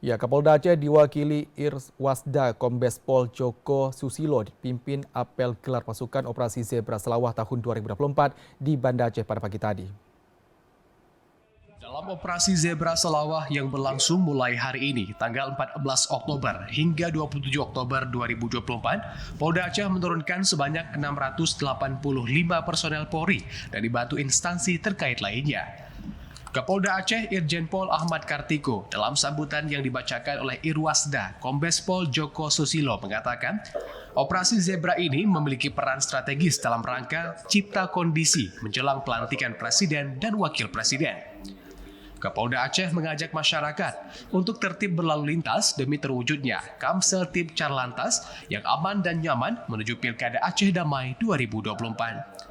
Ya, Kapolda Aceh diwakili Irwasda Kombes Pol Joko Susilo dipimpin apel gelar pasukan Operasi Zebra Selawah tahun 2024 di Banda Aceh pada pagi tadi. Dalam operasi Zebra Selawah yang berlangsung mulai hari ini, tanggal 14 Oktober hingga 27 Oktober 2024, Polda Aceh menurunkan sebanyak 685 personel Polri dan dibantu instansi terkait lainnya. Kapolda Aceh Irjen Pol Ahmad Kartiko dalam sambutan yang dibacakan oleh Irwasda, Kombes Pol Joko Susilo mengatakan, operasi Zebra ini memiliki peran strategis dalam rangka cipta kondisi menjelang pelantikan Presiden dan Wakil Presiden. Kapolda Aceh mengajak masyarakat untuk tertib berlalu lintas demi terwujudnya Kamsel Tip Carlantas yang aman dan nyaman menuju Pilkada Aceh Damai 2024.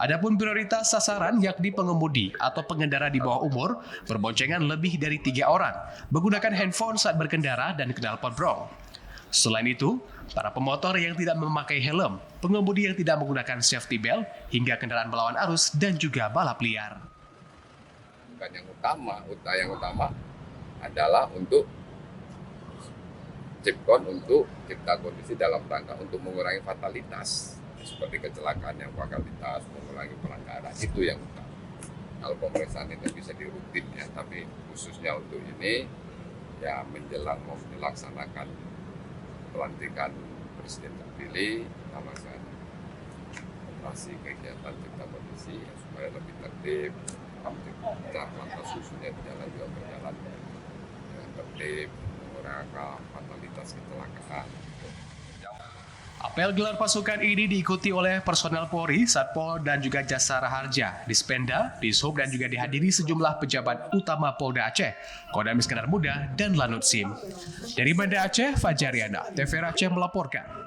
Adapun prioritas sasaran yakni pengemudi atau pengendara di bawah umur berboncengan lebih dari 3 orang, menggunakan handphone saat berkendara dan knalpot brong. Selain itu, para pemotor yang tidak memakai helm, pengemudi yang tidak menggunakan safety belt, hingga kendaraan melawan arus dan juga balap liar. Bukan yang utama adalah untuk Cipkon untuk cipta kondisi dalam rangka untuk mengurangi fatalitas seperti kecelakaan yang fatalitas, mengurangi pelanggaran, itu yang utama. Kalau pemeriksaan itu bisa dirutin ya, tapi khususnya untuk ini ya menjelang mau dilaksanakan pelantikan Presiden terpilih, kita laksanakan operasi kegiatan cipta kondisi ya, supaya lebih tertib, lantas khususnya di jalan juga berjalan dengan tertib, mengurangi fatalitas kecelakaan. Apel gelar pasukan ini diikuti oleh personel Polri, Satpol, dan juga Jasara Harja, Dispenda, Dishub, dan juga dihadiri sejumlah pejabat utama Polda Aceh, Kodam Iskandar Muda, dan Lanut Sim. Dari Banda Aceh, Fajariana, TV Aceh melaporkan.